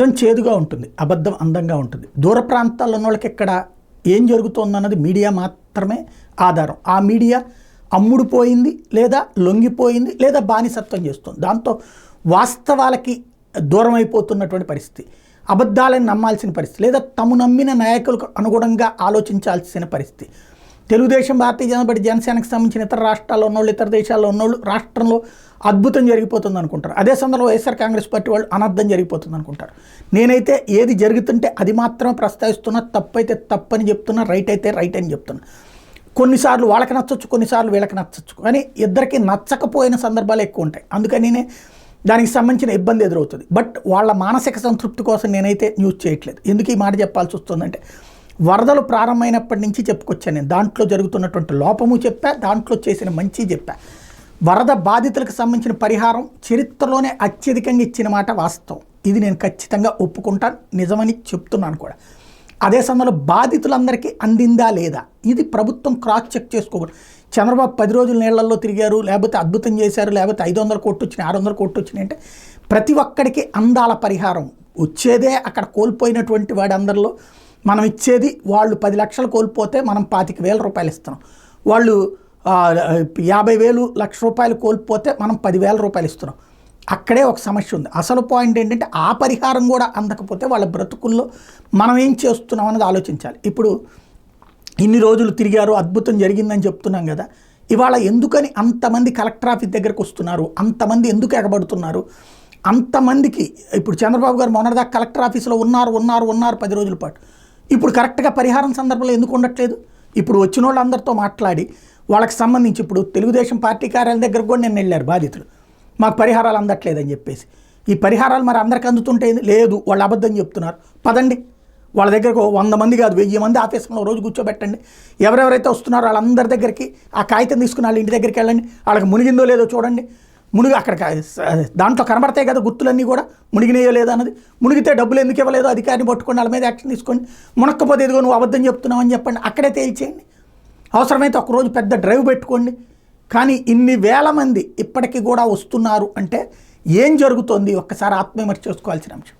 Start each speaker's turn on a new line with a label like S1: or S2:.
S1: నిజం చేదుగా ఉంటుంది, అబద్ధం అందంగా ఉంటుంది. దూర ప్రాంతాల్లో ఉన్న వాళ్ళకి ఇక్కడ ఏం జరుగుతోందన్నది మీడియా మాత్రమే ఆధారం. ఆ మీడియా అమ్ముడుపోయింది, లేదా లొంగిపోయింది, లేదా బానిసత్వం చేస్తుంది. దాంతో వాస్తవాలకి దూరం అయిపోతున్నటువంటి పరిస్థితి, అబద్ధాలను నమ్మాల్సిన పరిస్థితి, లేదా తమ నమ్మిన నాయకులకు అనుగుణంగా ఆలోచించాల్సిన పరిస్థితి. తెలుగుదేశం, భారతీయ జనతా పార్టీ, జనసేనకు సంబంధించిన ఇతర రాష్ట్రాల్లో ఉన్నోళ్ళు, ఇతర దేశాల్లో ఉన్నోళ్ళు రాష్ట్రంలో అద్భుతం జరిగిపోతుంది అనుకుంటారు. అదే సందర్భంలో వైఎస్ఆర్ కాంగ్రెస్ పార్టీ వాళ్ళు అనర్థం జరిగిపోతుంది అనుకుంటారు. నేనైతే ఏది జరుగుతుంటే అది మాత్రమే ప్రస్తావిస్తున్నా, తప్పైతే తప్పని చెప్తున్నా, రైట్ అయితే రైట్ అని చెప్తున్నా. కొన్నిసార్లు వాళ్ళకి నచ్చవచ్చు, కొన్నిసార్లు వీళ్ళకి నచ్చవచ్చు, కానీ ఇద్దరికి నచ్చకపోయిన సందర్భాలు ఎక్కువ ఉంటాయి. అందుకని దానికి సంబంధించిన ఇబ్బంది ఎదురవుతుంది. బట్ వాళ్ళ మానసిక సంతృప్తి కోసం నేనైతే న్యూస్ చేయట్లేదు. ఎందుకు ఈ మాట చెప్పాల్సి వస్తుందంటే, వరదలు ప్రారంభమైనప్పటి నుంచి చెప్పుకొచ్చాను నేను. దాంట్లో జరుగుతున్నటువంటి లోపము చెప్పా, దాంట్లో చేసిన మంచి చెప్పా. వరద బాధితులకు సంబంధించిన పరిహారం చరిత్రలోనే అత్యధికంగా ఇచ్చిన మాట వాస్తవం. ఇది నేను ఖచ్చితంగా ఒప్పుకుంటాను, నిజమని చెప్తున్నాను కూడా. అదే సమయంలో బాధితులందరికీ అందిందా లేదా, ఇది ప్రభుత్వం క్రాస్ చెక్ చేసుకోకూడదు. చంద్రబాబు 10 రోజులు నీళ్లలో తిరిగారు, లేకపోతే అద్భుతం చేశారు, లేకపోతే 500 కోట్లు వచ్చినాయి, 600 కోట్లు వచ్చినాయి అంటే ప్రతి ఒక్కడికి అందాల పరిహారం వచ్చేదే. అక్కడ కోల్పోయినటువంటి వాడి అందరిలో మనం ఇచ్చేది, వాళ్ళు 10 లక్షలు కోల్పోతే మనం 25,000 రూపాయలు ఇస్తున్నాం. వాళ్ళు 50,000 1,00,000 రూపాయలు కోల్పోతే మనం 10,000 రూపాయలు ఇస్తున్నాం. అక్కడే ఒక సమస్య ఉంది. అసలు పాయింట్ ఏంటంటే, ఆ పరిహారం కూడా అందకపోతే వాళ్ళ బ్రతుకుల్లో మనం ఏం చేస్తున్నాం అన్నది ఆలోచించాలి. ఇప్పుడు ఇన్ని రోజులు తిరిగారు, అద్భుతం జరిగిందని చెప్తున్నాం కదా, ఇవాళ ఎందుకని అంతమంది కలెక్టర్ ఆఫీస్ దగ్గరకు వస్తున్నారు, అంతమంది ఎందుకు ఎగబడుతున్నారు, అంతమందికి ఇప్పుడు చంద్రబాబు గారు మొన్నటిదాకా కలెక్టర్ ఆఫీసులో ఉన్నారు 10 రోజుల పాటు. ఇప్పుడు కరెక్ట్గా పరిహారం సందర్భంలో ఎందుకు ఉండట్లేదు? ఇప్పుడు వచ్చిన వాళ్ళందరితో మాట్లాడి వాళ్ళకి సంబంధించి, ఇప్పుడు తెలుగుదేశం పార్టీ కార్యాలయం దగ్గరకు కూడా నేను వెళ్ళారు బాధితులు, మాకు పరిహారాలు అందట్లేదని చెప్పేసి. ఈ పరిహారాలు మరి అందరికి అందుతుంటే లేదు, వాళ్ళు అబద్ధం చెప్తున్నారు. పదండి, వాళ్ళ దగ్గరకు 100 మంది కాదు 1000 మంది ఆఫీసులో రోజు కూర్చోబెట్టండి. ఎవరెవరైతే వస్తున్నారో వాళ్ళందరి దగ్గరికి ఆ కాగితం తీసుకుని వాళ్ళ ఇంటి దగ్గరికి వెళ్ళండి. వాళ్ళకి మునిగిందో లేదో చూడండి. అక్కడ దాంట్లో కనబడతాయి కదా గుర్తులన్నీ కూడా, మునిగినాయో లేదో అన్నది. మునిగితే డబ్బులు ఎందుకు ఇవ్వలేదో అధికారిని పట్టుకోండి, వాళ్ళ మీద యాక్షన్ తీసుకోండి. మునక్కపోతే ఎదుగో నువ్వు అబద్ధం చెప్తున్నావు అని చెప్పండి, అక్కడే తేల్చేయండి. అవసరమైతే ఒకరోజు పెద్ద డ్రైవ్ పెట్టుకోండి. కానీ ఇన్ని వేల మంది ఇప్పటికీ కూడా వస్తున్నారు అంటే ఏం జరుగుతోంది, ఒక్కసారి ఆత్మవిమర్శ చేసుకోవాల్సిన అంశం.